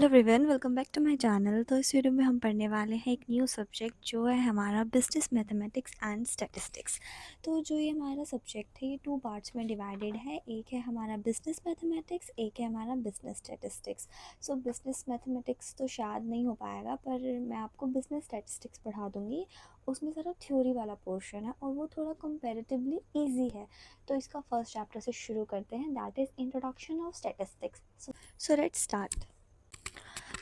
Hello everyone, welcome back to my channel. तो इस video में हम पढ़ने वाले हैं एक न्यू सब्जेक्ट जो है हमारा बिजनेस मैथमेटिक्स एंड स्टैटिस्टिक्स। तो जो ये हमारा सब्जेक्ट है ये टू पार्ट्स में डिवाइडेड है। एक है हमारा बिजनेस मैथमेटिक्स, एक है हमारा बिजनेस स्टैटिस्टिक्स। सो बिजनेस मैथमेटिक्स तो शायद नहीं हो पाएगा, पर मैं आपको बिजनेस स्टैटिस्टिक्स पढ़ा दूँगी। उसमें ज़रा थ्योरी वाला पोर्शन है और वो थोड़ा कंपैरेटिवली ईजी है। तो इसका फर्स्ट चैप्टर से शुरू करते हैं, that is introduction of statistics. So let's start.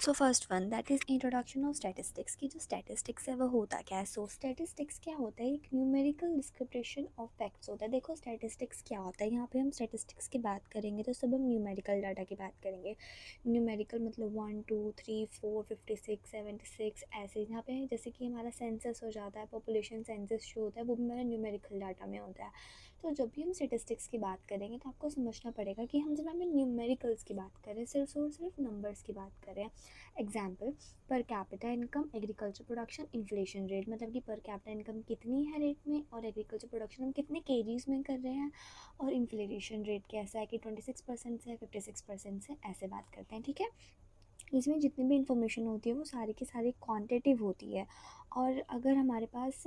So first one that is introduction of statistics. की जो स्टैटिस्टिक्स है वो होता क्या है? सो स्टैटिस्टिक्स क्या होता है? एक न्यूमेरिकल डिस्क्रिप्शन ऑफ फैक्ट्स होता है। देखो स्टैटिस्टिक्स क्या होता है, यहाँ पे हम स्टैटिस्टिक्स की बात करेंगे तो सब हम न्यूमेरिकल डाटा की बात करेंगे। न्यूमेरिकल मतलब 1 2 3 4 56 76 ऐसे। यहाँ पे जैसे कि हमारा सेंसस हो जाता है, पॉपुलेशन सेंसस जो होता है वो भी हमारा न्यूमेरिकल डाटा में होता है। तो जब भी हम स्टैटिस्टिक्स की बात करेंगे तो आपको समझना पड़ेगा कि हम जब हमें न्यूमेरिकल्स की बात करें, सिर्फ और सिर्फ नंबर्स की बात करें। Example, per capita income, agriculture production, inflation rate, मतलब कि पर कैपिटा इनकम कितनी है रेट में और एग्रीकल्चर प्रोडक्शन हम कितने केजीज में कर रहे हैं, और इन्फ्लेशन रेट कैसा है कि 26% से 56% से, ऐसे बात करते हैं। ठीक है, इसमें जितनी भी इंफॉर्मेशन होती है वो सारी की सारी क्वांटिटिव होती है। और अगर हमारे पास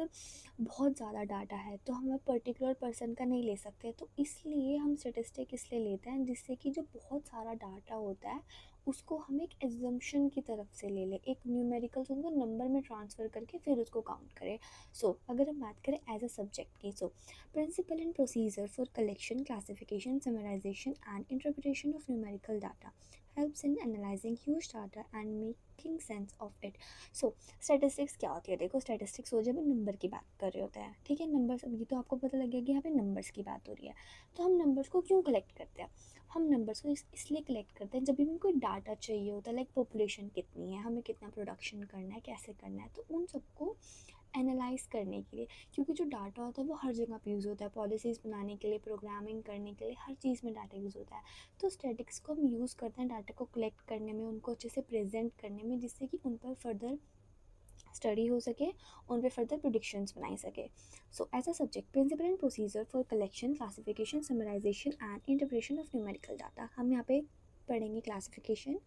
बहुत ज़्यादा डाटा है तो हम पर्टिकुलर पर्सन का नहीं ले सकते, तो इसलिए हम स्टेटिस्टिक इसलिए लेते हैं जिससे कि जो बहुत सारा डाटा होता है उसको हम एक एजम्पशन की तरफ से ले लें, एक न्यूमेरिकल उनको नंबर में ट्रांसफ़र करके फिर उसको काउंट करें। सो अगर हम बात करें एज अ सब्जेक्ट की, so principle and procedure for collection, classification, summarisation and interpretation of numerical data helps in analyzing huge data and making sense of it. So statistics क्या होती है? देखो स्टैटिस्टिक्स हो जब हम नंबर की बात कर रहे होते हैं, ठीक है, नंबर्स। अब ये तो आपको पता लग गया कि यहाँ पे नंबर्स की बात हो रही है। तो हम नंबर्स को क्यों कलेक्ट करते हैं? हम नंबर्स को इसलिए कलेक्ट करते हैं जब भी हमें कोई डाटा चाहिए होता है, लाइक पॉपुलेशन कितनी है, हमें कितना प्रोडक्शन करना है, कैसे करना है, तो उन सबको एनालाइज करने के लिए। क्योंकि जो डाटा होता है वो हर जगह पे यूज़ होता है, पॉलिसीज़ बनाने के लिए, प्रोग्रामिंग करने के लिए, हर चीज़ में डाटा यूज़ होता है। तो स्टैटिक्स को हम यूज़ करते हैं डाटा को कलेक्ट करने में, उनको अच्छे से प्रेजेंट करने में, जिससे कि उन पर फर्दर स्टडी हो सके, उन पर फर्दर प्रोडिक्शंस बनाई सके। So as a subject, principle and procedure for collection, classification, summarisation and interpretation of numerical data. हम यहाँ पे पढ़ेंगे क्लासिफिकेशन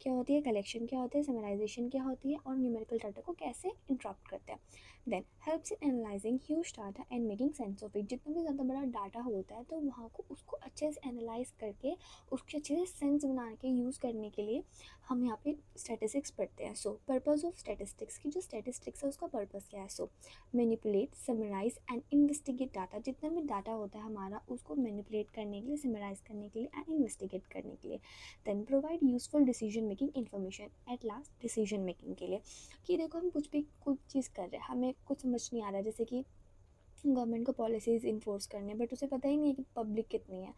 क्या होती है, कलेक्शन क्या होता है, समराइजेशन क्या होती है, और न्यूमेरिकल डाटा को कैसे इंटरप्ट करते हैं। Then helps in analysing huge data and making sense of it. जितना भी ज़्यादा बड़ा डाटा होता है तो वहाँ को उसको अच्छे से एनालाइज करके उसके अच्छे से सेंस बना के यूज़ करने के लिए हम यहाँ पे स्टैटिस्टिक्स पढ़ते हैं। सो पर्पज़ ऑफ स्टैटिस्टिक्स, की जो स्टैटिस्टिक्स है उसका पर्पज़ क्या है? So manipulate, summarise and investigate data. जितना भी डाटा होता है हमारा उसको मैनिपुलेट करने के लिए, समराइज करने के लिए एंड इन्वेस्टिगेट करने के लिए। Then provide useful decision making information, at last decision making के लिए। कि देखो हम कुछ भी कुछ चीज़ कर रहे हैं, हमें कुछ समझ नहीं आ रहा है, जैसे कि गवर्नमेंट को पॉलिसीज़ इन्फोर्स करने, बट उसे पता ही नहीं है कि पब्लिक कितनी है,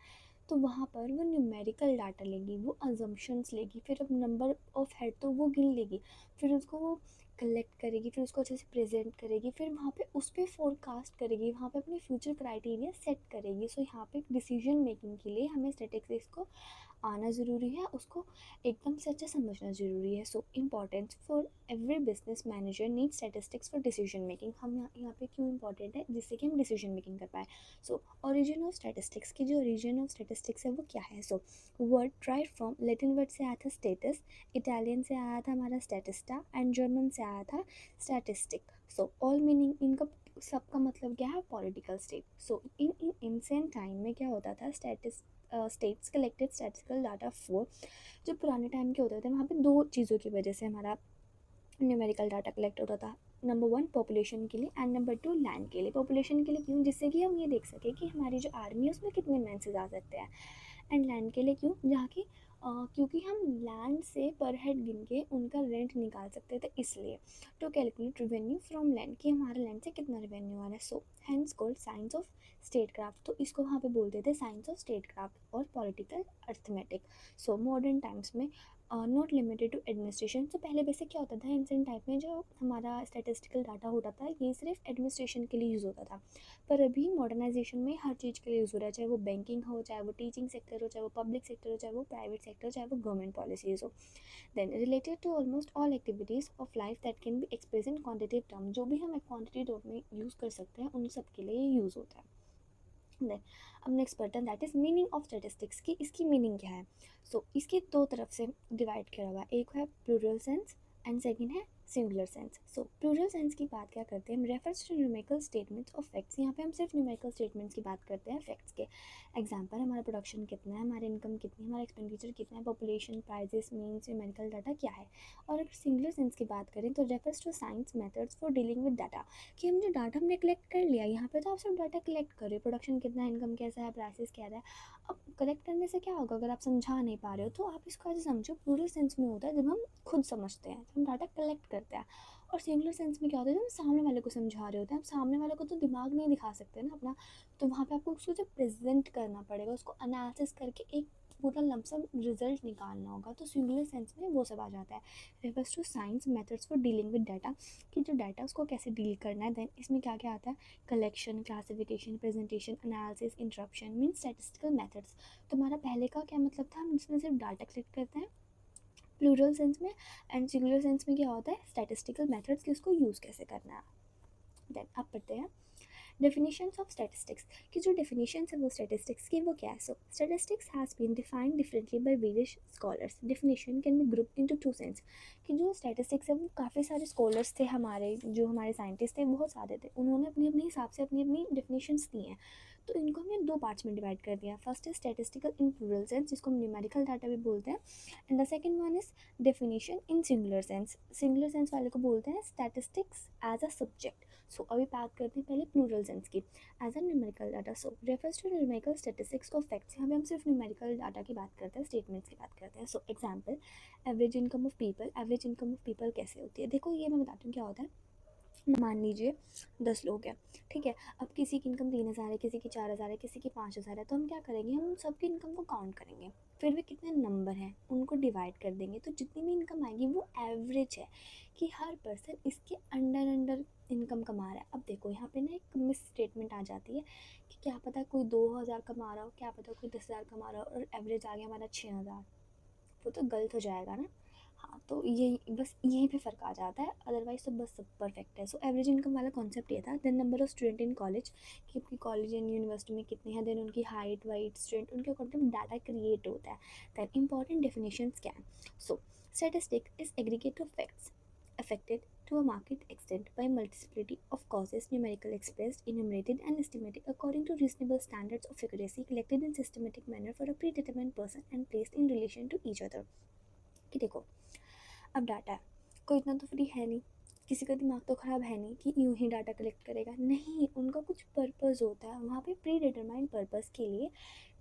तो वहाँ पर वो न्यूमेरिकल डाटा लेगी, वो अजम्पशंस लेगी, फिर अब नंबर ऑफ हेड तो वो गिन लेगी, फिर उसको वो कलेक्ट करेगी, फिर उसको अच्छे से प्रेजेंट करेगी, फिर वहाँ पे उस पर फोरकास्ट करेगी, वहाँ पे अपने फ्यूचर क्राइटेरिया सेट करेगी। सो यहाँ पे डिसीजन मेकिंग के लिए हमें स्टैटिस्टिक्स को आना ज़रूरी है, उसको एकदम से अच्छा समझना ज़रूरी है। So importance for every business manager need statistics for decision making. हम यहाँ पे क्यों इंपॉर्टेंट है? जिससे कि हम डिसीजन मेकिंग कर पाए। सो ओरिजिन ऑफ स्टैटिस्टिक्स, की जो ओरिजिन ऑफ स्टैटिस्टिक्स है वो क्या है? So word drive from Latin word से आया था स्टेटस, इटालियन से आया था हमारा स्टैटिस्टा, एंड जर्मन से आया था स्टैटिस्टिक। सो ऑल मीनिंग इनका सबका मतलब क्या है? Political state. सो इन एंशिएंट टाइम में क्या होता था? States collected statistical data for, जो पुराने टाइम के होते थे वहाँ पे दो चीज़ों की वजह से हमारा न्यूमेरिकल डाटा कलेक्ट होता था। नंबर 1 पॉपुलेशन के लिए एंड नंबर 2 लैंड के लिए। पॉपुलेशन के लिए क्यों? जिससे कि हम ये देख सकें कि हमारी जो आर्मी है उसमें कितने मैंसेज आ सकते हैं। एंड लैंड के लिए क्यों? जहाँ की क्योंकि हम लैंड से पर हेड गिन के उनका रेंट निकाल सकते थे, इसलिए। To calculate revenue from land, कि हमारे लैंड से कितना रेवेन्यू आ रहा है। So hence called science of state craft, तो इसको वहाँ पे बोलते थे साइंस ऑफ स्टेट क्राफ्ट और political arithmetic. So modern times में नॉट लिमिटेड टू एडमिनिस्ट्रेशन। तो पहले बेसिक क्या होता था एंशिएंट टाइप में, जो हमारा स्टैटिस्टिकल डाटा होता था ये सिर्फ एडमिनिस्ट्रेशन के लिए यूज़ होता था। पर अभी मॉडर्नाइजेशन में हर चीज़ के लिए यूज़ हो रहा है, चाहे वो बैंकिंग हो, चाहे वो टीचिंग सेक्टर हो, चाहे वो पब्लिक सेक्टर हो, चाहे वो प्राइवेट सेक्टर, चाहे वो गवर्नमेंट पॉलिसीज़ हो। Then related to almost all activities of life that can be express in quantitative term, जो भी हम क्वान्टिटी टर्म में यूज़ कर सकते हैं उन सब के लिए यूज़ होता है। देन अब next button that is meaning of statistics की इसकी मीनिंग क्या है। सो इसके दो तरफ से डिवाइड किया हुआ है, एक है प्लूरल सेंस एंड सेकंड है singular sense. So plural sense की बात क्या करते हैं, हम refers to numerical statements of facts. यहाँ पे हम सिर्फ न्यूमेरिकल स्टेटमेंट्स की बात करते हैं फैक्ट्स के। एग्जांपल हमारा प्रोडक्शन कितना है, हमारी इनकम कितनी है, हमारा एक्सपेंडिचर कितना है, population, prices, means, numerical data क्या है। और अगर सिंगुलर सेंस की बात करें तो refers to science methods for dealing with data, कि हम जो डाटा हमने कलेक्ट कर लिया, यहाँ पे तो आप सिर्फ डाटा कलेक्ट कर रहे हो, प्रोडक्शन कितना है, इनकम कैसा है, प्राइसेस क्या है। अब कलेक्ट करने से क्या होगा, अगर आप समझा नहीं पा रहे हो तो आप इसको ऐसे समझो, प्लूरल सेंस में होता है जब हम खुद समझते हैं, जब हम डाटा कलेक्ट करते हैं। और सिंगुलर सेंस में क्या होता है, जब हम सामने वाले को समझा रहे होते हैं, हम सामने वाले को तो दिमाग नहीं दिखा सकते ना अपना, तो वहाँ पे आपको उसको जो प्रेजेंट करना पड़ेगा, उसको एनालिसिस करके एक पूरा लमसम रिजल्ट निकालना होगा। तो सिंगुलर सेंस में वो सब आ जाता है। Refers to science methods for dealing with data, कि जो डाटा उसको कैसे डील करना है। देन इसमें क्या क्या आता है, collection, classification, presentation, analysis, interruption, mean statistical methods. तो हमारा पहले का क्या मतलब था, हम इसमें सिर्फ डाटा कलेक्ट करते हैं प्लूरल सेंस में, एंड सिंगुलर सेंस में क्या होता है, स्टैटिस्टिकल मेथड्स की उसको यूज़ कैसे करना है। देन अब पढ़ते हैं डेफिनेशंस ऑफ स्टैटिस्टिक्स, की जो डेफिनेशंस है वो स्टैटिस्टिक्स की वो क्या है। So statistics has been defined differently by various scholars. Definition can be group into two sense, कि जो स्टैटिस्टिक्स है वो काफ़ी सारे स्कॉलर्स थे, हमारे जो हमारे साइंटिस्ट थे बहुत सारे थे, उन्होंने अपने अपने हिसाब से अपनी अपनी डेफिनेशंस दी हैं। तो इनको हमने दो पार्ट्स में डिवाइड कर दिया। First is statistical in plural sense, जिसको हम न्यूमेरिकल डाटा भी बोलते हैं, and the second one is definition in singular sense. Singular sense वाले को बोलते हैं statistics as a subject. So अभी बात करते हैं पहले प्लूरल सेंस की। As a numerical data, so refers to numerical statistics of facts. यहाँ पे हम सिर्फ न्यूमेरिकल डाटा की बात करते हैं, स्टेटमेंट्स की बात करते हैं। So example, average income of people. Average income of people कैसे होती है, देखो ये मैं बताती हूँ क्या होता है। मान लीजिए 10 लोग हैं, ठीक है। अब किसी की इनकम 3,000 है, किसी की 4,000 है, किसी की 5,000 है, तो हम क्या करेंगे, हम उन सबकी इनकम को काउंट करेंगे, फिर वे कितने नंबर हैं उनको डिवाइड कर देंगे, तो जितनी भी इनकम आएगी वो एवरेज है, कि हर पर्सन इसके अंडर अंडर इनकम कमा रहा है। अब देखो यहाँ पे ना एक मिस स्टेटमेंट आ जाती है, कि क्या पता कोई 2,000 कमा रहा हो, क्या पता कोई 10,000 कमा रहा हो, और एवरेज आ गया हमारा 6,000, वो तो गलत हो जाएगा ना। हाँ, तो ये बस यहीं पे फ़र्क आ जाता है, अदरवाइज तो बस सब परफेक्ट है। सो एवरेज इनकम वाला कॉन्सेप्ट ये था। Then number of student in college, कि आपकी कॉलेज एंड यूनिवर्सिटी में कितने हैं, देन उनकी हाइट वाइट, स्टूडेंट, उनके अकॉर्डिंग डाटा क्रिएट होता है। देन इंपॉर्टेंट डेफिनेशंस क्या है। So statistic is aggregate of facts affected to a marked extent by multiplicity of causes, numerical expressed, enumerated and estimated according to reasonable standards of accuracy, collected in systematic manner for a predetermined person and placed in relation to each other। कि देखो, अब data है, कोई इतना तो free है नहीं, किसी का दिमाग तो ख़राब है नहीं कि यूं ही डाटा कलेक्ट करेगा, नहीं, उनका कुछ पर्पस होता है वहाँ पे, प्री डिटरमाइंड पर्पस के लिए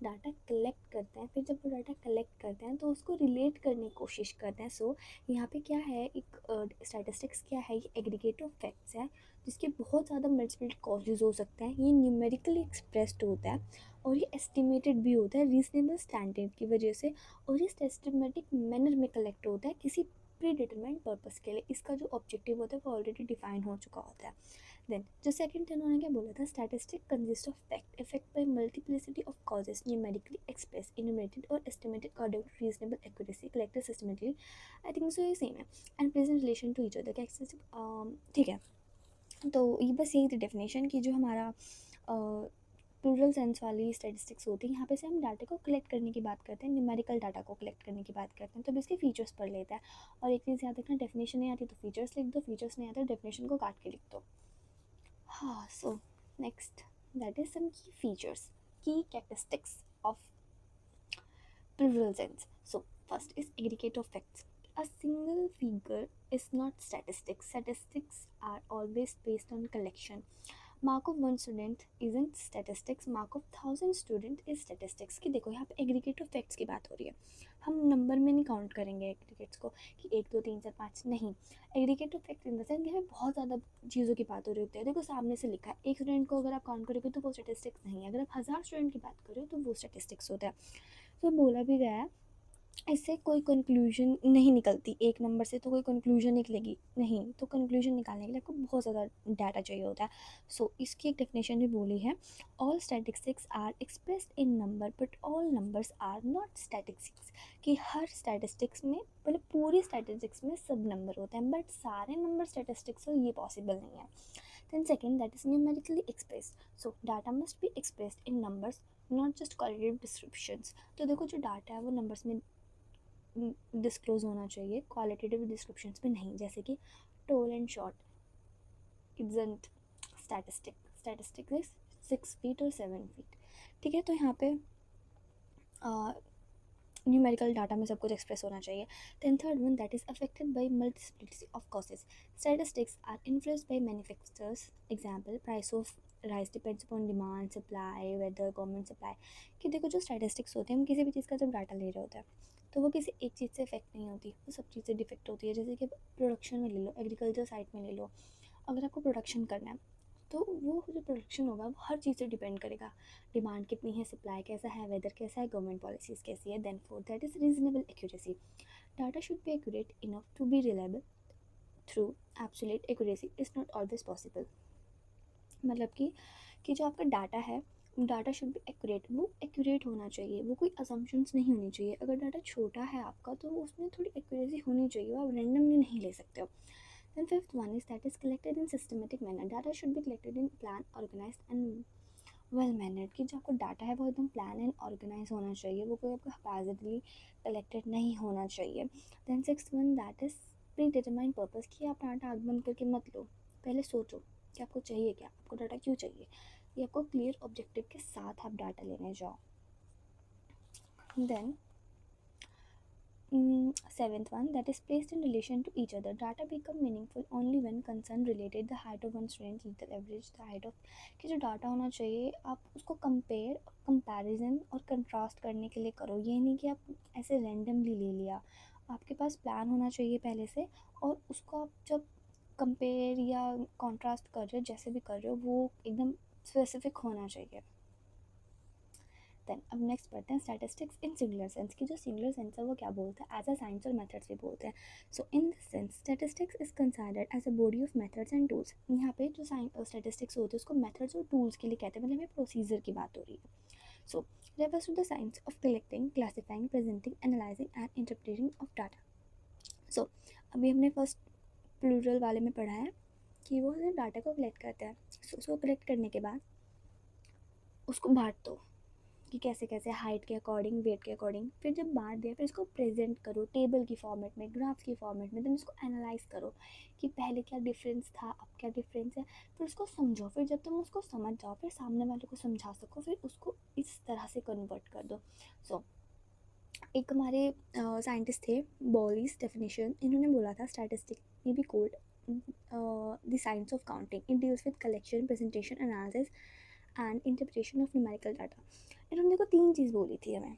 डाटा कलेक्ट करते हैं। फिर जब वो डाटा कलेक्ट करते हैं तो उसको रिलेट करने की कोशिश करते हैं। सो यहाँ पे क्या है, एक स्टैटिस्टिक्स क्या है, ये एग्रीगेट ऑफ फैक्ट्स है, जिसके बहुत ज़्यादा मल्टीपल कॉजेज हो सकते हैं, ये न्यूमेरिकली एक्सप्रेस्ड होता है, और ये एस्टिमेटेड भी होता है रीजनेबल स्टैंडर्ड की वजह से, और ये सिस्टमेटिक मैनर में कलेक्ट होता है किसी प्री डिटरमाइंड पर्पस के लिए। इसका जो ऑब्जेक्टिव होता है वो ऑलरेडी डिफाइन हो चुका होता है। देन जो सेकंड थे उन्होंने क्या बोला था, statistic consist of fact effect by multiplicity of causes numerically express enumerated और estimated according to reasonable accuracy collected systematically. I think so ये सेम है, and present relation to each other क्या, ठीक है। तो ये बस यही थी डेफिनेशन की, जो हमारा प्लूरल सेंस वाली स्टैटिस्टिक्स होती है। यहाँ पे से हम डाटा को कलेक्ट करने की बात करते हैं, न्यूमेरिकल डाटा को कलेक्ट करने की बात करते हैं, तो इसके फीचर्स पढ़ लेते हैं। और एक चीज़ याद रखना, डेफिनेशन नहीं आती तो फीचर्स लिख दो, फीचर्स नहीं आते डेफिनेशन को काट के लिख दो। हाँ, so next that is some key features, key characteristics of plural sense. So first is aggregate of facts. A single figure is not statistics. Statistics are always based on collection. Mark of one student isn't statistics. Mark of 1,000 student is statistics। कि देखो यहाँ पे aggregate of facts की बात हो रही है, हम नंबर में नहीं काउंट करेंगे एग्रीगेट्स को कि 1 2 3 4 5, नहीं। Aggregate of facts in the sense यहाँ पे बहुत ज़्यादा चीज़ों की बात हो रही होती है। देखो सामने से लिखा है, एक स्टूडेंट को अगर आप काउंट करोगे तो वो स्टेटिस्टिक्स नहीं है, अगर आप 1,000 स्टूडेंट की बात करो तो वो स्टेटिस्टिक्स होता है। तो बोला भी गया है, इससे कोई कंक्लूजन नहीं निकलती, एक नंबर से तो कोई कंक्लूजन निकलेगी नहीं, तो कंक्लूजन निकालने के लिए आपको बहुत ज़्यादा डाटा चाहिए होता है। सो इसकी एक डेफिनेशन भी बोली है, all statistics are expressed in number but all numbers are not statistics. कि हर स्टैटिस्टिक्स में, मतलब पूरी स्टैटिस्टिक्स में सब नंबर होते हैं, बट सारे नंबर स्टैटिस्टिक्स हो ये पॉसिबल नहीं है। Then second, that is numerically expressed. So data must be expressed in numbers, not just qualitative descriptions. तो देखो जो डाटा है वो नंबर्स में डिस्क्लोज होना चाहिए, क्वालिटेटिव डिस्क्रिप्शंस में नहीं. जैसे कि toll and short isn't statistic, statistic is 6 feet और 7 फीट. ठीक है, तो यहाँ पे न्यूमेरिकल डाटा में सब कुछ एक्सप्रेस होना चाहिए. Then third one, that is affected by multiplicity of causes. Statistics are influenced by many factors. Example, price of rice depends upon demand, supply, weather, government supply. कि देखो जो स्टैटिस्टिक्स होते हैं, हम किसी भी चीज़ का जब डाटा ले रहे होते हैं तो वो किसी एक चीज़ से इफेक्ट नहीं होती, वो सब चीज़ से डिफेक्ट होती है. जैसे कि प्रोडक्शन में ले लो, एग्रीकल्चर साइट में ले लो, अगर आपको प्रोडक्शन करना है तो वो जो प्रोडक्शन होगा वो हर चीज़ से डिपेंड करेगा. डिमांड कितनी है, सप्लाई कैसा है, वेदर कैसा है, गवर्नमेंट पॉलिसीज़ कैसी है. Then fourth, that is reasonable accuracy. Data should be accurate enough to be reliable. Through absolute accuracy is not always possible. मतलब कि जो आपका डाटा है, डाटा शुड बी एक्यूरेट, वो एक्यूरेट होना चाहिए, वो कोई असम्पशंस नहीं होनी चाहिए. अगर डाटा छोटा है आपका तो उसमें थोड़ी एक्यूरेसी होनी चाहिए, आप रैंडमली नहीं ले सकते हो. Then fifth one is that is collected in systematic manner. Data should be collected in plan, organized and well mannered. कि जो आपका डाटा है वो एकदम प्लान एंड ऑर्गेनाइज होना चाहिए, वो कोई आपका haphazardly कलेक्टेड नहीं होना चाहिए. Then sixth one, that is predetermined purpose. कि आप डाटा आग बंद करके मत लो, पहले सोचो कि आपको चाहिए क्या, आपको डाटा क्यों चाहिए, ये आपको क्लियर ऑब्जेक्टिव के साथ आप डाटा लेने जाओ. Then seventh one, that is placed in relation to each other. Data become meaningful only when concern related the height of one student, the average, the height of. कि जो data होना चाहिए आप उसको कंपेयर, कंपैरिजन और contrast करने के लिए करो. ये नहीं कि आप ऐसे रैंडमली ले लिया. आपके पास प्लान होना चाहिए पहले से, और उसको आप जब कंपेयर या कॉन्ट्रास्ट कर रहे हो, जैसे भी कर रहे हो, वो एकदम स्पेसिफिक होना चाहिए. देन अब नेक्स्ट पढ़ते हैं स्टैटिस्टिक्स इन सिंगुलर सेंस. की जो सिंगुलर सेंस है वो क्या बोलते हैं, एज अ साइंस और मेथड्स भी बोलते हैं. So in this sense statistics is considered as a body of methods and tools. यहाँ पे जो स्टैटिस्टिक्स होते हैं उसको मेथड्स और टूल्स के लिए कहते हैं, मतलब ये प्रोसीजर की बात हो रही है. सो refers to the science of collecting, classifying, presenting, analyzing and interpreting of data. So अभी हमने फर्स्ट प्लूरल वाले में पढ़ा है कि वो डाटा को कलेक्ट करते हैं. सो उसको कलेक्ट करने के बाद उसको बांट दो कि कैसे कैसे, हाइट के अकॉर्डिंग, वेट के अकॉर्डिंग. फिर जब बांट दिया फिर इसको प्रेजेंट करो टेबल की फॉर्मेट में, ग्राफ्स की फॉर्मेट में. देन इसको एनालाइज करो कि पहले क्या डिफरेंस था, अब क्या डिफरेंस है. फिर उसको समझो, फिर जब तुम उसको समझ जाओ फिर सामने वाले को समझा सको, फिर उसको इस तरह से कन्वर्ट कर दो. सो एक हमारे साइंटिस्ट थे, बॉलीज डेफिनेशन, इन्होंने बोला था statistic may be cold the science of counting. It deals with collection, presentation, analysis and interpretation of numerical data. इन्होंने देखो तीन चीज़ बोली थी हमें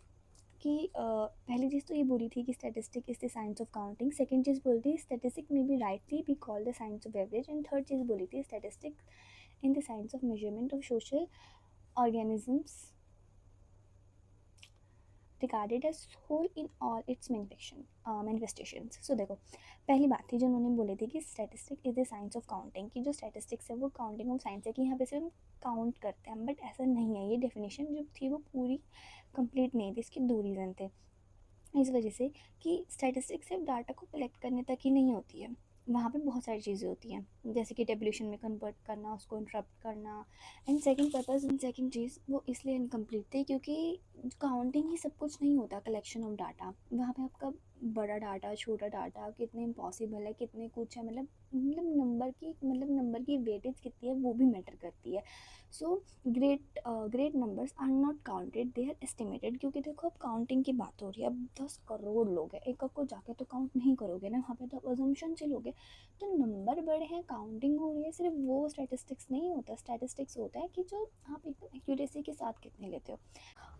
कि पहली चीज़ तो ये बोली थी कि statistic is the science of counting. Second चीज़ बोली थी स्टैटिस्टिक में भी rightly be called the science of average. And third चीज़ बोली थी statistic in the science of measurement of social organisms regarded as whole in all its manifestations. So देखो पहली बात थी जो उन्होंने बोली थी कि statistic is the science of counting. की जो स्टैटिस्टिक्स है वो काउंटिंग ऑफ साइंस है, कि यहाँ पे सिर्फ हम काउंट करते हैं, बट ऐसा नहीं है. ये डेफिनेशन जो थी वो पूरी कंप्लीट नहीं थी, इसके दो रीज़न थे. इस वजह से कि स्टैटिस्टिक्स सिर्फ डाटा को कलेक्ट करने तक ही नहीं होती है, वहाँ पे बहुत सारी चीज़ें होती हैं, जैसे कि टेबुलेशन में कन्वर्ट करना, उसको इंटरप्ट करना. एंड सेकंड पर्पस, सेकंड चीज़ वो इसलिए इनकम्प्लीट थी क्योंकि काउंटिंग ही सब कुछ नहीं होता. कलेक्शन ऑफ डाटा, वहाँ पे आपका बड़ा डाटा, छोटा डाटा, कितने इम्पॉसिबल है, कितने कुछ है, मतलब नंबर की वेटेज कितनी है वो भी मैटर करती है. So great numbers are not counted, they are estimated. क्योंकि देखो अब काउंटिंग की बात हो रही है, अब 10 करोड़ लोग हैं, एक को जाके तो काउंट नहीं करोगे ना, वहाँ पे तो अजम्पशन से लोगे. तो नंबर बड़े हैं, काउंटिंग हो रही है, सिर्फ वो स्टैटिस्टिक्स नहीं होता. स्टैटिस्टिक्स होता है कि जो आप एकदम एक्यूरेसी के साथ कितने लेते हो.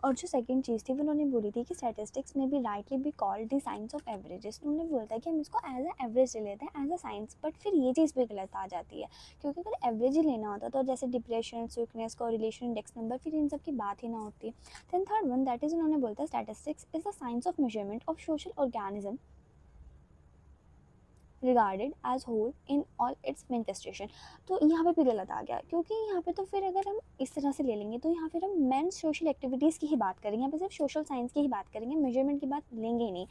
और जो सेकंड चीज़ थी वो उन्होंने बोली थी कि स्टैटिस्टिक्स में भी rightly be called the science of averages. उन्होंने बोला था कि हम इसको एज अ एवरेज ले लेते हैं, एज अ साइंस. बट फिर ये चीज़ भी गलत आ जाती है, क्योंकि अगर एवरेज ही लेना होता तो जैसे depression, weakness, correlation, index number, फिर इन सब की बात ही ना होती. Then third one, that is उन्होंने बोला था statistics is the science of measurement of social organism regarded as whole in all its manifestation. तो यहाँ पे भी गलत आ गया, क्योंकि यहाँ पे तो फिर अगर हम इस तरह से ले लेंगे तो यहाँ फिर हम मेंस सोशल एक्टिविटीज़ की ही बात करेंगे, यहाँ पे सिर्फ सोशल साइंस की ही बात करेंगे, मेजरमेंट की बात लेंगे ही नहीं।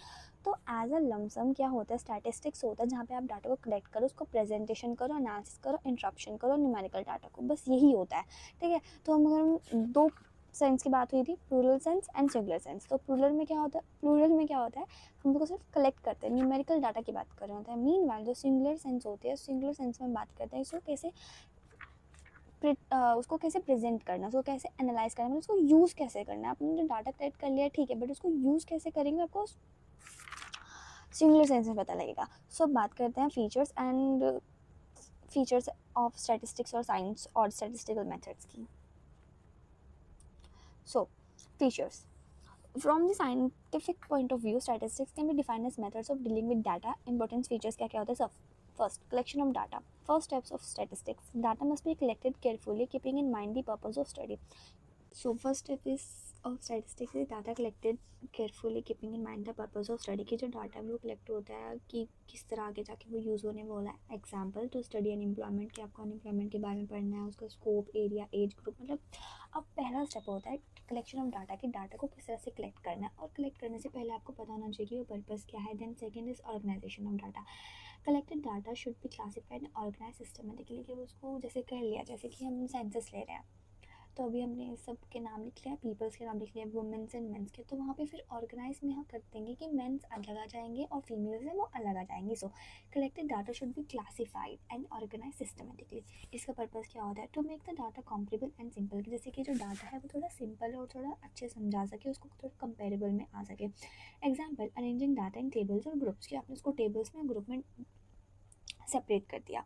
तो एज अ लमसम क्या होता है, स्टैटिस्टिक्स होता है जहाँ पे आप डाटा को कलेक्ट करो, उसको प्रेजेंटेशन करो, एनालिसिस करो, इंटरप्शन करो न्यूमेरिकल डाटा को, बस यही होता है। ठीक है, तो हम अगर हम दो सेंस की बात हुई थी, plural sense and singular sense. तो प्लूरल में क्या होता है, प्लूरल में क्या होता है, हम लोग सिर्फ कलेक्ट करते हैं, न्यूमेरिकल डाटा की बात कर रहे होते हैं। मीन वाइल जो सिंगुलर सेंस होती है, सिंगुलर सेंस में बात करते हैं इसको कैसे उसको कैसे प्रेजेंट करना, उसको कैसे एनालाइज करना, मतलब उसको यूज़ कैसे करना है। आपने जो डाटा कलेक्ट कर लिया ठीक है, बट उसको यूज़ कैसे करेंगे आपको सिंगुलर सेंस में पता लगेगा। सो अब बात करते हैं फीचर्स ऑफ स्टैटिस्टिक्स और साइंस और स्टैटिस्टिकल मेथड्स की। So features from the scientific point of view, statistics can be defined as methods of dealing with data. Important features क्या क्या होते हैं सब। First, collection of data. First steps of statistics. Data must be collected carefully, keeping in mind the purpose of study. So first step is of statistics is data collected carefully, keeping in mind the purpose of study. कि जो data है वो collect होता है कि किस तरह आगे जाके वो यूज़ होने वाला है। एग्जाम्पल टू स्टडी अनएम्प्लॉयमेंट, कि आपको अनएम्प्लॉयमेंट के बारे में पढ़ना है, उसका स्कोप, एरिया, एज ग्रुप, मतलब अब पहला स्टेप होता है कलेक्शन ऑफ डाटा, कि डाटा को किस तरह से कलेक्ट करना है, और कलेक्ट करने से पहले आपको पता होना चाहिए कि वो पर्पज़ क्या है। Then second is organisation of data. Collected data should be classified and organise systematically, कि उसको जैसे कर लिया, जैसे कि हम सेंसस ले रहे हैं, तो अभी हमने सब के नाम लिख लिया, पीपल्स के नाम लिख लिया, वुमेंस एंड मेंस के, तो वहाँ पे फिर ऑर्गेनाइज में हम कर देंगे कि मेंस अलग आ जाएंगे और फीमेल्स हैं वो अलग आ जाएंगी। So collected data should be classified and organise systematically. इसका पर्पज़ क्या होता है, to make the data comparable and simple, जैसे कि जो डाटा है वो थोड़ा सिंपल और थोड़ा अच्छे समझा सके, उसको थोड़ा कंपेरेबल में आ सके। Example, arranging data in tables और ग्रुप्स, कि आपने उसको टेबल्स में ग्रुप में सेपरेट कर दिया।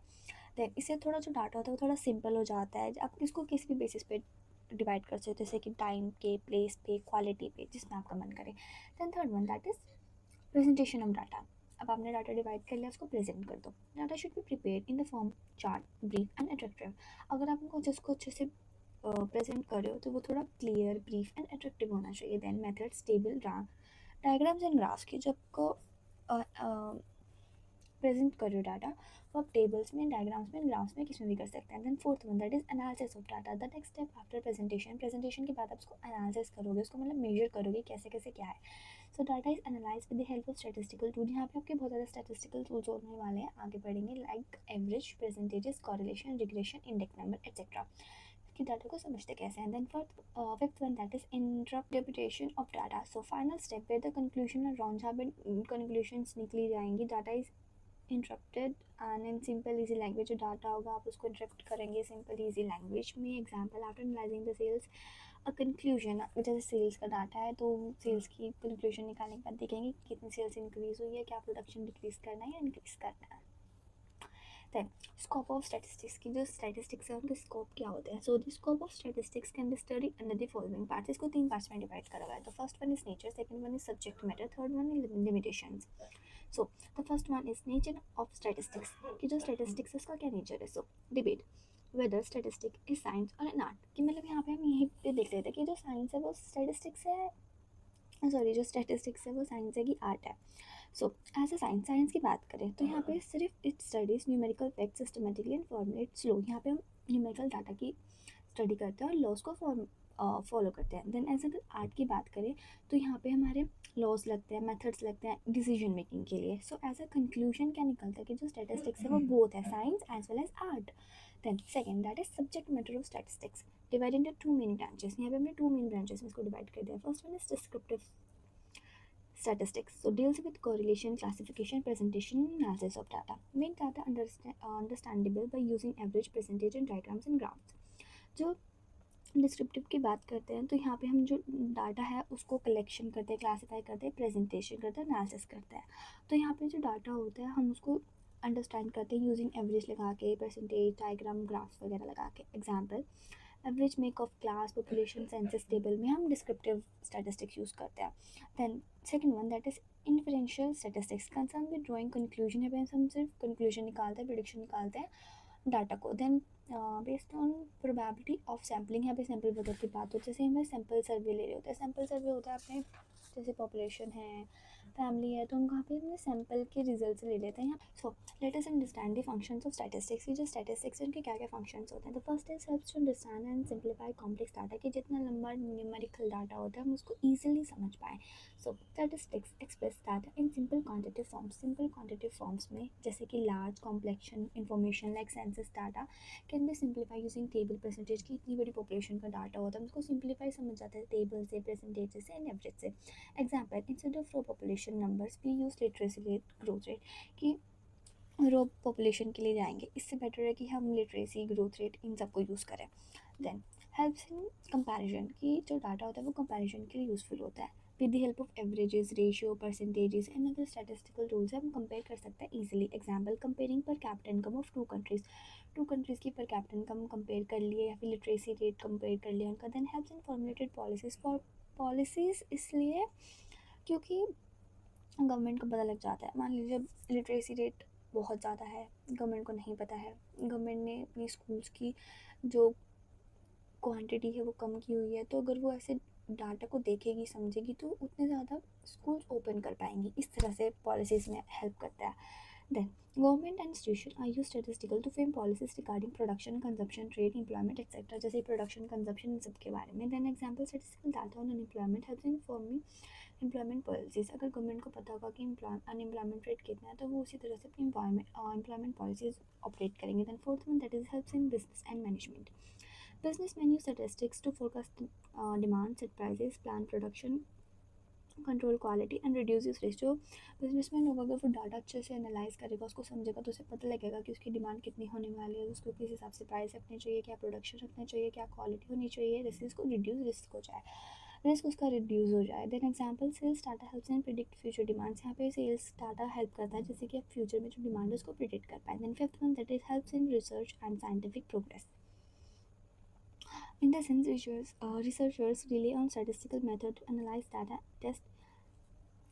देन इससे थोड़ा जो डाटा होता है वो थोड़ा सिंपल हो जाता है, आप इसको किसी भी बेसिस पे डिवाइड कर सकते हो, जैसे कि टाइम पे, प्लेस पे, क्वालिटी पे, जिसमें आपका मन करे। Then third one that is presentation of data. अब आपने डाटा डिवाइड कर लिया, उसको प्रेजेंट कर दो। Data should be prepared in the form chart, brief and attractive. अगर आप उनको जिसको अच्छे से प्रेजेंट कर रहे हो तो वो थोड़ा क्लियर, ब्रीफ एंड अट्रैक्टिव होना चाहिए। Then methods, table, diagrams and graphs, की जब को प्रेजेंट कर रहे हो डाटा, तो आप टेबल्स में, डायग्राम्स में, ग्राफ्स में, किस में भी कर सकते हैं। Then fourth one that is analysis of data. The next step after presentation के बाद आप उसको एनालिसिस करोगे, उसको मतलब मेजर करोगे कैसे कैसे क्या है। सो data is analyse with the help of statistical tool. यहाँ पे आपके बहुत ज़्यादा स्टैटिस्टिकल टूल्स होने वाले हैं, आगे बढ़ेंगे, like average, percentages, correlation, regression, index number etcetera, कि डाटा को समझते कैसे हैं। Then fifth one that is interpretation of data. So final step where the conclusion around, जहाँ पे कंक्लूशंस निकली जाएंगी। Data is interpreted and in simple easy language, जो डाटा होगा आप उसको इंटरप्ट करेंगे सिंपल ईजी लैंग्वेज में। Example, after analysing the sales, a conclusion, जैसे सेल्स का डाटा है तो सेल्स की कंक्लूजन निकालने के बाद देखेंगे कि कितनी सेल्स इंक्रीज़ हुई है, क्या प्रोडक्शन डिक्रीज़ करना है या इंक्रीज़ करना है। देन स्कोप ऑफ स्टैटिस्टिक्स, की जो स्टैटिस्टिक्स है उनके स्कोप क्या होते हैं। So the scope of statistics can be study under the following parts. इसको तीन पार्ट्स में डिवाइड करा हुआ है। तो first one is nature, second one is subject matter, third one is limitations. So the first one is nature of statistics, कि जो statistics है उसका क्या नेचर है। So debate whether statistic is science और एन आर्ट, कि मतलब यहाँ पे हम यही पे देख लेते हैं कि जो साइंस है वो स्टैटिस्टिक्स है, सॉरी जो स्टैटिस्टिक्स है वो साइंस है कि आर्ट है। सो एज अ साइंस की बात करें तो यहाँ पे सिर्फ it studies numerical fact systematically and formulates law. यहाँ पे हम न्यूमेरिकल डाटा की स्टडी करते हैं और लॉज को फॉलो करते हैं। देन एज अगर आर्ट की बात करें तो यहाँ पे हमारे लॉज लगते हैं, मेथड्स लगते हैं डिसीजन मेकिंग के लिए। सो एज अ कंक्लूजन क्या निकलता है कि जो स्टैटिस्टिक्स है वो बोथ है science as well as art. Then second that is subject matter of statistics, divide into two main branches. यहाँ पे हमने टू मेन ब्रांचेस में इसको डिवाइड कर दिया। First one is descriptive statistics, so deals with correlation, classification, presentation, analysis of data. Make data understandable by using average, percentage and diagrams and graphs. जो descriptive की बात करते हैं तो यहाँ पे हम जो डाटा है उसको कलेक्शन करते हैं, क्लासीफाई करते हैं, प्रेजेंटेशन करते हैं, एनालिसिस करते हैं। तो यहाँ पे जो डाटा होता है हम उसको अंडरस्टैंड करते हैं यूजिंग एवरेज लगा के, परसेंटेज, डायग्राम, ग्राफ्स वगैरह लगा के। Example, average make of class, population, census table में हम डिस्क्रिप्टिव स्टैटिस्टिक्स यूज़ करते हैं। Then second one that is inferential statistics, concern with drawing conclusion, है हम सिर्फ कंक्लूजन निकालते हैं, प्रेडिक्शन निकालते हैं डाटा को। Then based on probability of sampling, यहाँ पे सैम्पल वगैरह की बात हो, जैसे हमें सैम्पल सर्वे ले रहे होते हैं। सैम्पल सर्वे होता है अपने जैसे पॉपुलेशन है, फैमिली है, तो हम वहाँ पे अपने सैंपल के रिजल्ट ले लेते हैं। So let us understand the functions of statistics. ये जो स्टैटिस्टिक्स है उनके क्या क्या फंक्शंस होते हैं। The first is helps to understand and simplify complex data, कि जितना लंबा न्यूमेरिकल डाटा होता है हम उसको ईजिली समझ पाएँ। So statistics express data in simple quantitative forms. Simple quantitative forms में जैसे कि large complexion information like census data can be simplify using table percentage, की इतनी बड़ी पॉपुलेशन का डाटा होता है उसको सिंप्लीफाई समझ जाता है टेबल से, परसेंटेज से एंड एवरेज से। Example, instead of raw population numbers we use literacy rate, growth rate, कि रो पॉपुलेशन के लिए जाएंगे, इससे बेटर है कि हम लिटरेसी, ग्रोथ रेट इन सबको यूज़ करें। देन हेल्प्स इन कंपैरिजन, कि जो डाटा होता है वो कंपैरिजन के लिए यूज़फुल होता है। With the help of averages, ratio, percentages and other statistical rules हम कंपेयर कर सकते हैं ईजिली। एग्जाम्पल, कंपेयरिंग पर capita income of to countries की पर कैपिटा इनकम कंपेयर कर लिए या फिर लिटरेसी रेट कंपेयर कर लिया उनका। Then helps in formulated policies, for policies इसलिए क्योंकि गवर्नमेंट को पता लग जाता है। मान लीजिए लिटरेसी रेट बहुत ज़्यादा है, गवर्नमेंट को नहीं पता है, गवर्नमेंट ने अपनी स्कूल्स की जो क्वांटिटी है वो कम की हुई है, तो अगर वो ऐसे डाटा को देखेगी समझेगी तो उतने ज़्यादा स्कूल्स ओपन कर पाएंगी। इस तरह से पॉलिसीज़ में हेल्प करता है। Then government and institution are use statistical to frame policies regarding production, consumption, trade, employment etcetera, जैसे प्रोडक्शन, कंजप्शन इन सब के बारे में। Then example, statistical data on unemployment helps in forming employment policies. अगर गवर्नमेंट को पता होगा कि अनएम्प्लॉयमेंट रेट कितना है तो वो उसी तरह से अपनी एम्प्लॉयमेंट पॉलिसीज़ ऑपरेट करेंगे। Then fourth one, that is helps in business and management. Businessmen use statistics to forecast demand, set prices, plan production, control quality and reduce this risk. जो बिजनेसमैन होगा अगर वो डाटा अच्छे से analyse करेगा, उसको समझेगा, तो उसे पता लगेगा कि उसकी डिमांड कितनी होने वाली है, उसको किस हिसाब से प्राइस रखने चाहिए, क्या प्रोडक्शन रखना चाहिए, क्या क्वालिटी होनी चाहिए, जिससे उसको रिड्यूस रिस्क हो जाए, रिस्क उसका रिड्यूस हो जाए। Then example, sales data helps in predict future demands. यहाँ पे सेल्स डाटा हेल्प करता है जैसे कि आप फ्यूचर में जो डिमांड है उसको प्रिडिक्ट कर पाए। Then fifth one, that is helps in research and scientific progress. In the sense, researchers rely on statistical method to analyze data, test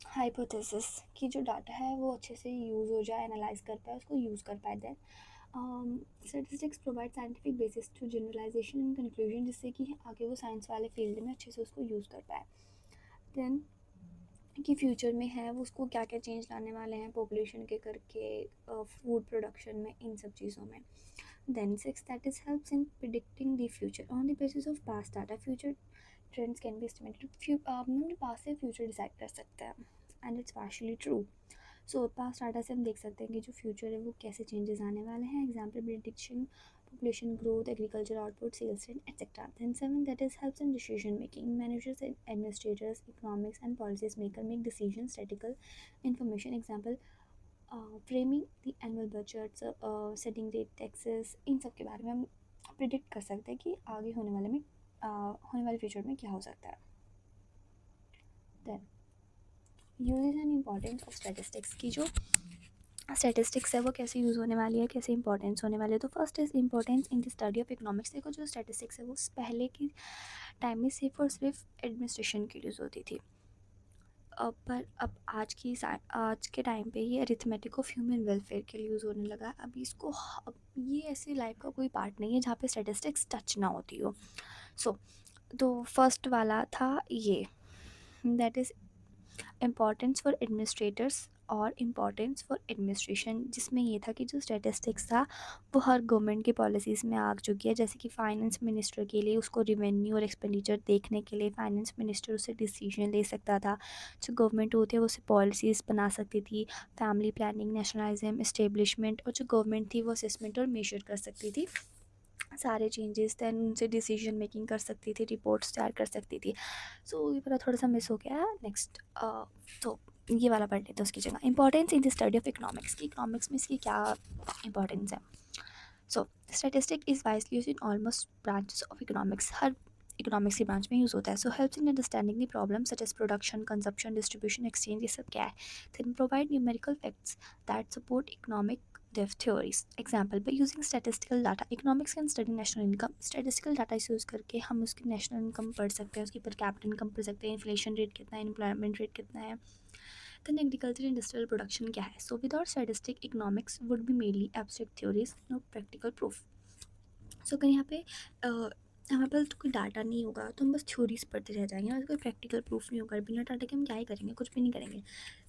hypothesis, कि जो डाटा है वो अच्छे से यूज़ हो जाए, एनालाइज कर पाए, उसको यूज़ कर पाए। Then statistics provide scientific basis to generalization and conclusion, जिससे कि आगे वो साइंस वाले फील्ड में अच्छे से उसको यूज़ कर पाए। देन कि फ्यूचर में है वो उसको क्या क्या चेंज लाने वाले हैं पॉपुलेशन के करके, फूड प्रोडक्शन में, इन सब चीज़ों में। Then six, that is helps in predicting the future on the basis of past data. Future trends can be estimated. हम अपने पास से फ्यूचर डिसाइड कर सकते हैं and it's partially true. So past data से हम देख सकते हैं कि जो फ्यूचर है वो कैसे चेंजेस आने वाले हैं। Example, prediction, population growth, agriculture output, sales trend, etc. Then seven, that is helps in decision making. Managers and administrators, economics and policies maker make decisions, statistical information. Example, framing the annual budgets, setting rate taxes, इन सब के बारे में हम predict कर सकते हैं कि आगे होने वाले फ्यूचर में क्या हो सकता है। Then uses and importance of statistics, की जो स्टैटिस्टिक्स है वो कैसे यूज़ होने वाली है, कैसे इंपॉर्टेंस होने वाली है। तो first is importance in the study of economics. देखो जो स्टैटिस्टिक्स है वो पहले की टाइम में सिर्फ और सिर्फ एडमिनिस्ट्रेशन की यूज़ होती थी, पर अब आज के टाइम पे ये अरिथमेटिक ऑफ ह्यूमन वेलफेयर के लिए यूज़ होने लगा। अभी इसको अब ये ऐसी लाइफ का कोई पार्ट नहीं है जहाँ पे स्टैटिस्टिक्स टच ना होती हो। सो तो फर्स्ट वाला था ये, that is importance for administrators और इम्पॉर्टेंस फॉर एडमिनिस्ट्रेशन, जिसमें ये था कि जो स्टैटिस्टिक्स था वो हर गवर्नमेंट की पॉलिसीज़ में आ चुकी है। जैसे कि फाइनेंस मिनिस्टर के लिए उसको रिवेन्यू और एक्सपेंडिचर देखने के लिए फाइनेंस मिनिस्टर उससे डिसीजन ले सकता था। जो गवर्नमेंट होती है वो उससे पॉलिसीज़ बना सकती थी, फैमिली प्लानिंग, नेशनलाइज्म, इस्टेब्लिशमेंट, और जो गवर्नमेंट थी वो असेसमेंट और मेजर कर सकती थी सारे चेंजेस। दैन उनसे डिसीजन मेकिंग कर सकती थी, रिपोर्ट्स तैयार कर सकती थी। सो ये पता थोड़ा सा मिस हो गया। नेक्स्ट तो ये वाला पढ़ लेते हैं उसकी जगह। Importance in the study of economics, की इकोनॉमिक्स में इसकी क्या इंपॉर्टेंस है। So statistic is widely use in almost branches of economics, हर इकोनॉमिक्स की ब्रांच में यूज़ होता है। So helps in understanding the problem such as production, consumption, distribution, exchange, ये सब क्या है। Then provide numerical facts that support economic depth theories. Example, by using statistical data, economics can study national income. Statistical data इसे use करके हम उसकी national income पढ़ सकते हैं, उसकी per capita income पढ़ सकते हैं, inflation rate कितना है, employment rate कितना है। Then agriculture industrial production क्या है। So without statistic, economics would be mainly abstract theories, no practical proof. So अगर यहाँ पे हमारे पास तो कोई डाटा नहीं होगा तो हम बस थ्योरीज पढ़ते रह जाएंगे और कोई प्रैक्टिकल प्रूफ नहीं होगा, बिना डाटा के हम क्या ही करेंगे, कुछ भी नहीं करेंगे।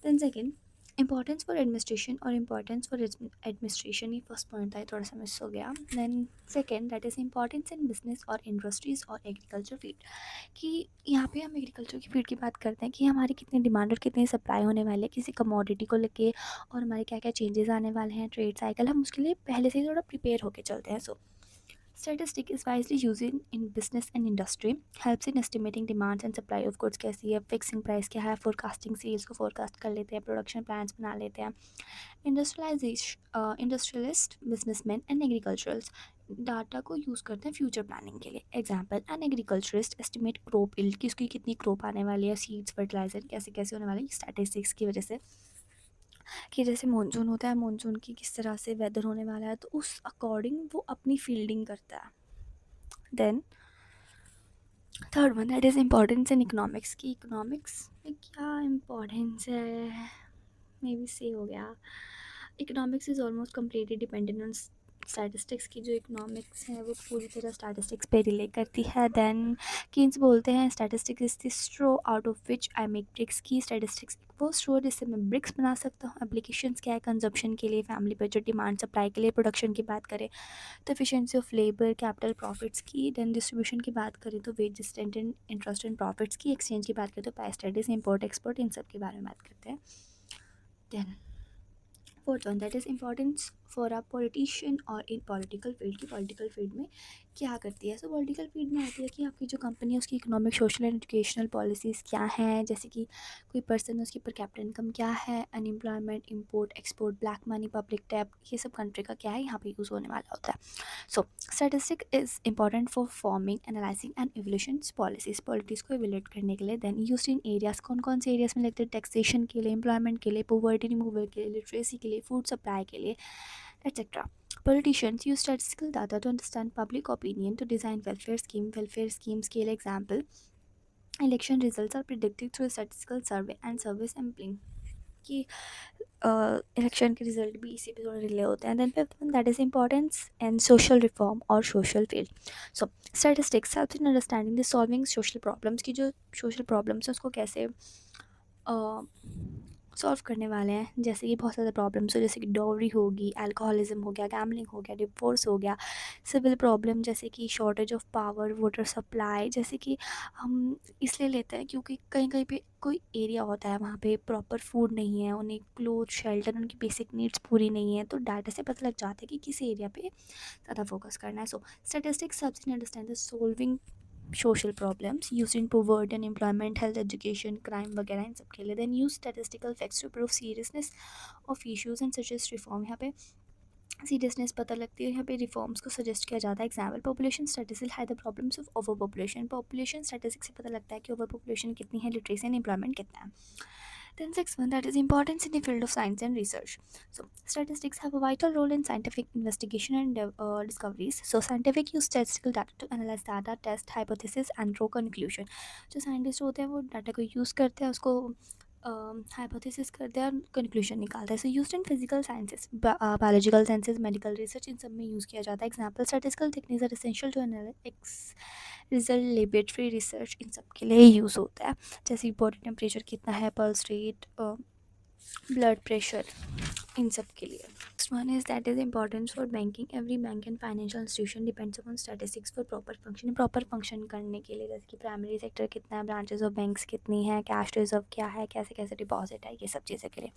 Then second, importance for administration और इंपॉर्टेंस फॉर एडमिनिस्ट्रेशन, ये फर्स्ट पॉइंट था, ये थोड़ा सा मिस हो गया। Then second, that is importance in business और इंडस्ट्रीज़ और एग्रीकल्चर फील्ड, कि यहाँ पे हम एग्रीकल्चर की फील्ड की बात करते हैं कि हमारी कितनी डिमांड और कितनी सप्लाई होने वाली है किसी कमोडिटी को लेके, और हमारे क्या क्या चेंजेस आने वाले हैं, ट्रेड साइकिल, हम उसके लिए पहले से ही थोड़ा प्रिपेयर होकर चलते हैं। सो statistic is wisely used in business and industry, helps in estimating demands and supply of goods कैसी है, fixing price क्या है, forecasting sales को forecast कर लेते हैं, production plans बना लेते हैं। Industrialist, businessmen and agriculturals data को यूज़ करते हैं फ्यूचर प्लानिंग के लिए। Example, an agriculturist estimate crop yield, कि उसकी कितनी क्रॉप आने वाली है, सीड्स फर्टिलाइजर कैसे कैसे होने वाले हैं, स्टैटिस्टिक्स की वजह से, कि जैसे मानसून होता है, मानसून की किस तरह से वेदर होने वाला है, तो उस अकॉर्डिंग वो अपनी फील्डिंग करता है। Then third one, that is importance in economics, की इकोनॉमिक्स में क्या इम्पोर्टेंस है, मे बी से हो गया। Economics is almost completely dependent on statistics, की जो इकोनॉमिक्स है वो पूरी तरह स्टैटिस्टिक्स पे रिले करती है। देन कीन्स बोलते हैं statistics is the straw out of which I make bricks, की स्टैटिस्टिक्स वो स्ट्रो जिससे मैं ब्रिक्स बना सकता हूँ। एप्लीकेशंस क्या है, कंजप्शन के लिए, फैमिली बजट, डिमांड सप्लाई के लिए। प्रोडक्शन की बात करें तो efficiency of labour, capital, profits की। देन डिस्ट्रीब्यूशन की बात करें तो wages, rent and interest and profits की। एक्सचेंज की बात करें तो प्राइस स्टडीज, इंपोर्ट एक्सपोर्ट, इन सब के बारे में बात करते हैं। Then fourth one, that is importance for a politician और इन पॉलिटिकल फील्ड, की पॉलिटिकल फील्ड में क्या करती है। सो पॉलिटिकल फील्ड में आती है कि आपकी जो कंपनी है उसकी economic, social and educational policies क्या हैं, जैसे कि कोई पर्सन है उसकी पर कैपिटल इनकम क्या है, unemployment, import export, black money, public डेब्ट, ये सब कंट्री का क्या है, यहाँ पे यूज़ होने वाला होता है। So statistic is important for forming, analysing and evolutions policies, politics को एवेल्यूएट करने के लिए। देन यूज इन एरियाज़, कौन कौन से एरियाज़ में लगते हैं, टैक्सेशन के लिए, एम्प्लॉयमेंट के लिए, पॉवर्टी रिमूवल के लिए, लिटरेसी के लिए, फूड सप्लाई के लिए, etc. Politicians use statistical data to understand public opinion, to design welfare scheme, welfare schemes के लिए example, election results are predicted through a statistical survey and survey sampling, कि election के result भी इसी पे थोड़ा रिले होते हैं। Then fifth one, that is importance and social reform और social field. So statistics helps in understanding the solving social problems, की जो सोशल प्रॉब्लम्स है उसको कैसे सॉल्व करने वाले हैं। जैसे कि बहुत ज़्यादा प्रॉब्लम्स हो, जैसे कि डॉवरी होगी, अल्कोहलिज्म हो गया, गैमलिंग हो गया, डिवोर्स हो गया। सिविल प्रॉब्लम जैसे कि shortage of power, water supply, जैसे कि हम इसलिए लेते हैं क्योंकि कहीं कहीं पे कोई एरिया होता है वहाँ पे प्रॉपर फूड नहीं है, उन्हें क्लोथ, शेल्टर, उनकी बेसिक नीड्स पूरी नहीं है, तो डाटा से पता लग जाता है कि किस एरिया पे ज़्यादा फोकस करना है। So statistics helps in understand the solving social problems used in poverty, unemployment, health, education, crime वगैरह इन सब के लिए। then use statistical facts to prove seriousness of issues and suggest reform, यहाँ पे सीरियसनेस पता लगती है, यहाँ पे रिफॉर्म्स को सजेस्ट किया जाता है। एग्जाम्पल, पॉपुलेशन स्टैटिस्टिक्स है the problems of over population, population statistics से पता लगता है कि ओवर पॉपुलेशन कितनी है, लिटरेसी एंड एम्प्लॉयमेंट कितना है। Then sixth one, that is importance in the field of science and research. So statistics have a vital role in scientific investigation and discoveries. So scientific use statistical data to analyze data, test hypothesis and draw conclusion. जो scientist होते हैं वो data को use करते हैं, उसको hypothesis करते हैं और कंक्लूजन निकालते हैं। So used in physical sciences, biological sciences, medical research, इन सब में यूज़ किया जाता है। Example, statistical techniques are essential to analytics result, laboratory research, इन सब के लिए यूज़ होता है। जैसे बॉडी टेम्परेचर कितना है, पल्स रेट, ब्लड प्रेशर, इन सब के लिए। Next one is that is importance for banking, every bank and financial institution depends upon statistics for proper function करने के लिए। जैसे कि प्राइमरी सेक्टर कितना है, ब्रांचेस ऑफ बैंक्स कितनी है, कैश रिजर्व क्या है, कैसे कैसे डिपॉजिट है, ये सब चीज़ें के लिए।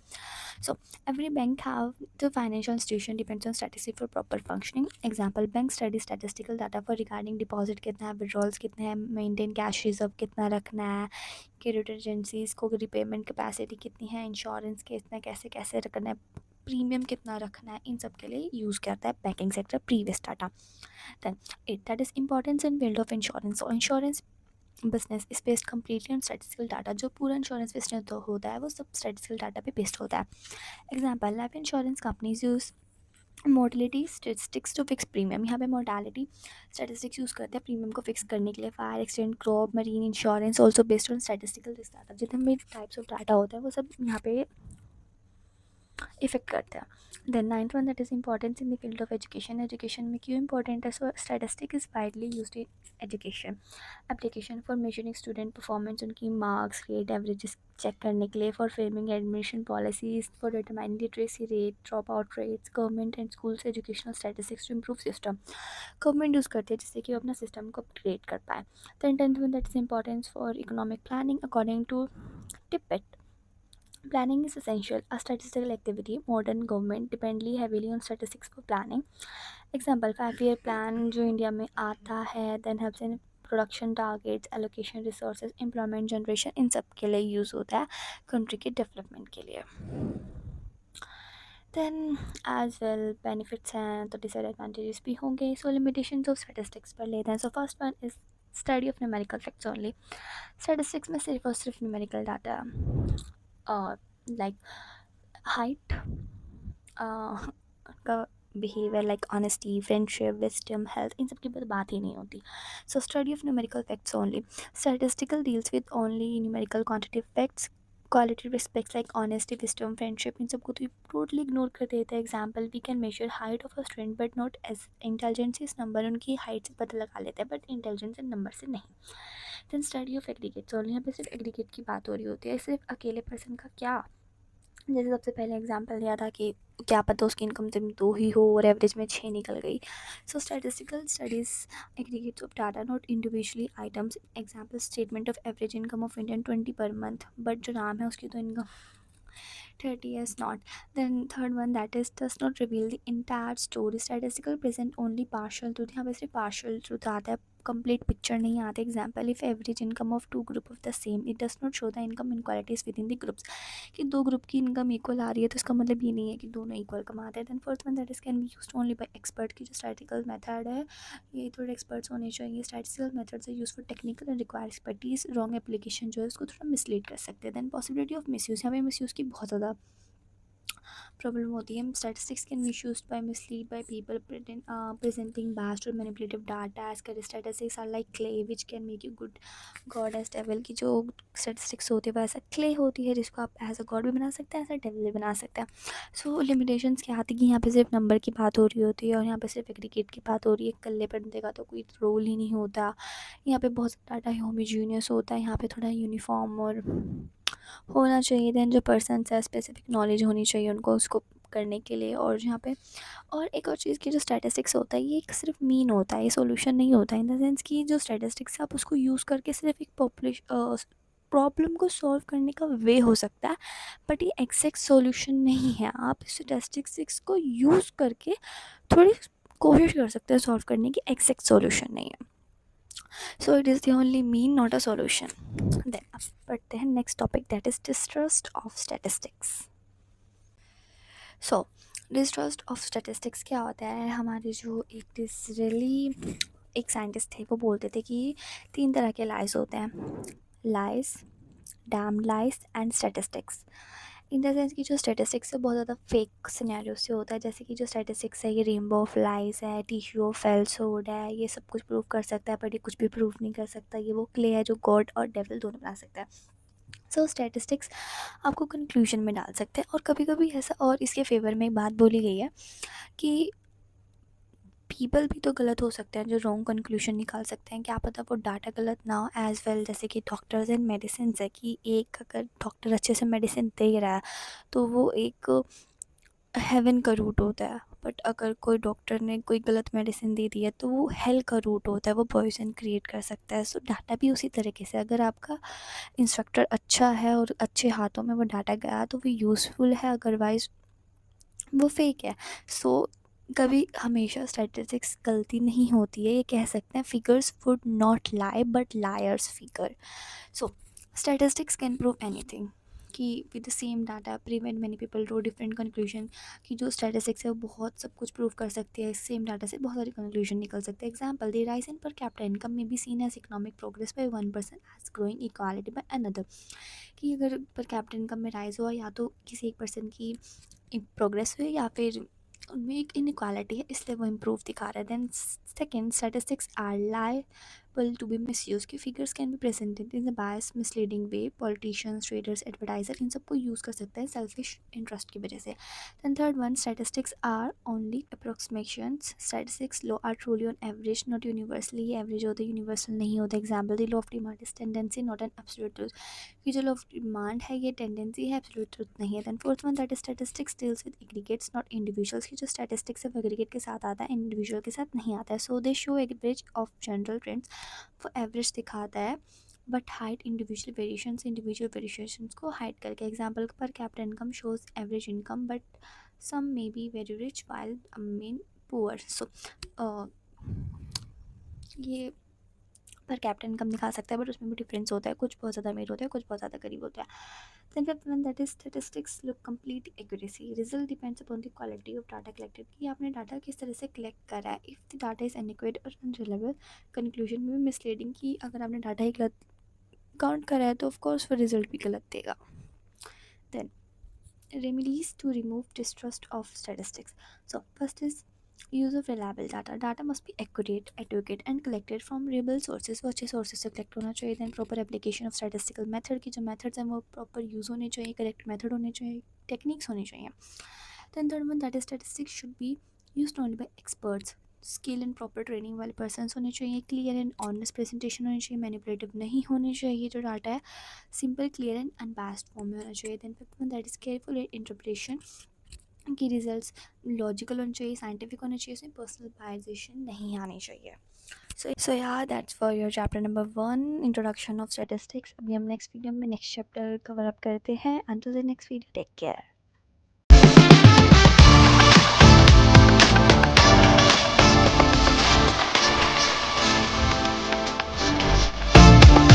So every bank have the financial institution depends on statistics for proper functioning. Example, bank study statistical data for regarding deposit कितना है, विड्रॉल्स कितने हैं, मेंटेन कैश रिजर्व कितना रखना है, क्रेडिट एजेंसीज़ को रिपेमेंट कैपेसिटी कितनी है, इंश्योरेंस कितना, कैसे कैसे रखना है, प्रीमियम कितना रखना है, इन सब के लिए यूज़ करता है banking sector previous data. Then it, that is importance in field of insurance. और insurance business is based completely on statistical data, जो पूरा इंश्योरेंस बिजनेस होता है वो सब स्टैटिस्टिकल डाटा पे बेस्ड होता है। Example, life insurance companies use mortality statistics to fix premium, यहाँ पे मोर्टालिटी स्टैटिस्टिक्स यूज़ करते हैं प्रीमियम को फिक्स करने के लिए। Fire accident, crop, marine insurance also based on statistical data, जितने भी टाइप्स ऑफ डाटा होता है वो सब यहाँ पे इफ़ेक्ट करते हैं। Then ninth one that is importance in the field of education. Education में क्यों इंपॉर्टेंट है? So statistic is widely used in education application for measuring student performance, उनकी मार्क्स रेट एवरेजेस चेक करने के लिए, for framing admission policies, for determining literacy rate, drop out rates, government and schools educational statistics to improve system. Government use करते हैं जिससे कि वो अपना सिस्टम को अपग्रेड कर पाए। Then tenth one that is importance for economic planning according to Tippett. Planning is essential. A statistical activity. Modern government dependly heavily on statistics for planning. Example 5 year plan जो India में आता है, then helps in production targets, allocation resources, employment generation, इन सब के लिए use होता है कंट्री के डेवलपमेंट के लिए। देन एज वेल बेनिफिट्स हैं तो डिसएडवांटेजेस भी होंगे। सो लिमिटेशंस ऑफ स्टैटिस्टिक्स पर लेते हैं। So first one is study of numerical facts only. Statistics में सिर्फ और सिर्फ न्यूमेरिकल डाटा और लाइक हाइट का behaviour like honesty, friendship, wisdom, health, इन सब की बात ही नहीं होती। So study of numerical facts only. Statistical deals with only numerical quantitative facts. Quality respects like honesty, wisdom, friendship, इन सबको तो टोटली इग्नोर कर देते हैं। Example we can measure height of a student but not as intelligence is number. उनकी हाइट से पता लगा लेते हैं बट इंटेलिजेंस इन नंबर से नहीं। Then study of aggregates only. यहाँ पे सिर्फ एग्रीगेट की बात हो रही होती है, सिर्फ अकेले पर्सन का क्या। जैसे सबसे पहले एग्जांपल दिया था कि क्या पता उसकी इनकम तो 2 ही हो और एवरेज में 6 निकल गई। So statistical studies aggregates of data not individually items. Example statement of average income of Indian 20 per month, but जो नाम है उसकी तो income 30 is not. Then third one that is does not reveal the entire story. Statistical present only partial truth. यहाँ पे सिर्फ partial truth आता है, complete picture नहीं आते. Example if average income of two group of the same, it does not show the income inequalities within the groups. कि दो group की इनकम इक्वल आ रही है तो इसका मतलब ये नहीं है कि दोनों इक्वल कमाते हैं. Then fourth one that is can be used only by expert. की जो statistical method है ये थोड़े experts होने चाहिए. Statistical methods are used for technical and require expertise. Wrong application जो है उसको थोड़ा mislead कर सकते हैं. Then possibility of misuse. यहाँ पे misuse की बहुत ज़्यादा प्रॉब्लम होती है. Statistics can misuse by mislead by people presenting biased or manipulative data as कर. Statistics are like clay which can make you good god as devil. की जो स्टैटिस्टिक्स होती है वैसा क्ले होती है जिसको आप एज अ गॉड भी बना सकते हैं, एज अ डेविल भी बना सकते हैं. सो लिमिटेशंस क्या आती है कि यहाँ पे सिर्फ नंबर की बात हो रही होती है और यहाँ पे सिर्फ एग्रीगेट की बात हो रही है. कल्ले बंदे का तो कोई रोल ही नहीं होता. यहाँ पे बहुत डाटा होमोजीनियस होता है. यहाँ पे थोड़ा यूनिफॉर्म और होना चाहिए. दैन जो पर्सन है स्पेसिफिक नॉलेज होनी चाहिए उनको उसको करने के लिए. और यहाँ पे और एक और चीज़ की जो स्टैटिस्टिक्स होता है ये एक सिर्फ मीन होता है, ये सॉल्यूशन नहीं होता. इन द सेंस कि जो स्टैटिस्टिक्स है आप उसको यूज़ करके सिर्फ एक पॉपुलेशन प्रॉब्लम को सॉल्व करने का वे हो सकता है बट ये एग्जैक्ट सॉल्यूशन नहीं है. आप स्टैटिस्टिक्स को यूज़ करके थोड़ी कोशिश कर सकते हैं सॉल्व करने की, एग्जैक्ट सॉल्यूशन नहीं है. So it is the only mean not a solution. Then अब पढ़ते हैं next topic that is distrust of statistics. So distrust of statistics क्या होता है? हमारे जो एक डिसरेली एक साइंटिस्ट थे वो बोलते थे कि 3 तरह के लाइज होते हैं, lies, dam lies and statistics. In the sense कि जो स्टैटिस्टिक्स है बहुत ज़्यादा फेक सिनेरियो से होता है. जैसे कि जो स्टैटिस्टिक्स है ये रेनबो ऑफ लाइज है, टिश्यू ऑफ फेल्सहुड है, ये सब कुछ प्रूव कर सकता है बट ये कुछ भी प्रूव नहीं कर सकता. ये वो क्ले है जो गॉड और डेविल दोनों बना सकता है. सो स्टैटिस्टिक्स आपको कंक्लूजन में डाल सकते हैं. और कभी कभी ऐसा और इसके फेवर में एक बात बोली गई है कि पीपल भी तो गलत हो सकते हैं जो रॉन्ग कंक्लूजन निकाल सकते हैं. क्या पता वो डाटा गलत ना हो एज वेल. जैसे कि डॉक्टर्स एंड मेडिसिन है कि एक अगर डॉक्टर अच्छे से मेडिसिन दे रहा है तो वो एक हेवन का रूट होता है. बट अगर कोई डॉक्टर ने कोई गलत मेडिसिन दे दी है तो वो हेल का रूट होता है, वो पॉइजन क्रिएट कर सकता है. सो डाटा भी उसी तरीके से अगर आपका इंस्ट्रक्टर अच्छा है और अच्छे हाथों में वो डाटा गया तो वो यूज़फुल है, अदरवाइज़ वो फेक है. सो कभी हमेशा स्टैटिस्टिक्स गलती नहीं होती है. ये कह सकते हैं figures would not lie but liars figure. So statistics can prove anything कि with the same data prevent many people draw different conclusion. कि जो स्टैटिस्टिक्स है वो बहुत सब कुछ प्रूव कर सकती है. सेम डाटा से बहुत सारे कंक्लूजन निकल सकते हैं. Example the rise in per capita income may be seen as economic progress by 1% as growing equality by another. कि अगर पर कैपिटा इनकम में राइज हुआ या तो किसी एक पर्सन की प्रोग्रेस हुई या फिर उनमें एक इनक्वालिटी है इसलिए वो इम्प्रूव दिखा रहा है. Then second statistics are lie possible to be misuse कि figures can be presented in a bias misleading way. Politicians, traders, advertiser इन सबको यूज़ कर सकते हैं सेल्फिश इंटरेस्ट की वजह से। Then third one, statistics are only approximations. Statistics law are truly on average not universally. ये एवरेज होते यूनिवर्सल नहीं होते। Example, the law of demand is tendency not an absolute truth. कि जो लॉ ऑफ डिमांड है ये tendency है, absolute truth नहीं है। Then fourth one, that is statistics deals with aggregates not individuals. की जो स्टैटिस्टिक्स सिर्फ एग्रीगेट के साथ आता है, इंडिविजुअल के साथ नहीं आता है। So they show average of general trends. वो एवरेज दिखाता है बट हाइड इंडिविजुअल वेरिएशंस को हाइड करके। Example, per capita income shows average income but some may be very rich while mean poor. So ये पर कैपिटा इनकम दिखा सकता है but उसमें भी डिफरेंस होता है, कुछ बहुत ज़्यादा अमीर होता है, कुछ बहुत ज़्यादा गरीब होता है। Then fifth one, that is statistics look complete accuracy. Result depends upon the quality of data collected. कि आपने डाटा किस तरह से कलेक्ट करा है। If the data is inaccurate और अनरिलायबल, कंक्लूजन में भी मिसलीडिंग। कि अगर आपने डाटा ही गलत काउंट करा है तो ऑफकोर्स फिर रिजल्ट भी गलत देगा। Then remedies to remove distrust of statistics. So first is use of reliable data. Data must be accurate, adequate and collected from reliable sources. वो अच्छे sources से collect होना चाहिए. Then proper application of statistical method. की जो methods हैं वो proper use होने चाहिए, correct method होने चाहिए, techniques होनी चाहिए. Then third one, that is statistics should be used only by experts. Skill and proper training वाले पर्सनस होने चाहिए. क्लियर एंड ऑनेस्ट प्रेजेंटेशन होनी चाहिए. मैनिपुलेटिव नहीं होनी चाहिए. जो डाटा है simple, clear and unbiased form में होना चाहिए. Then fifth one, that is careful interpretation. की रिजल्ट्स लॉजिकल होने चाहिए, साइंटिफिक होने चाहिए, उसमें पर्सनल बायजेशन नहीं आनी चाहिए. सो यार that's for your chapter number 1, introduction of statistics. अभी हम नेक्स्ट वीडियो में नेक्स्ट चैप्टर कवर अप करते हैं. Until the next video, take care.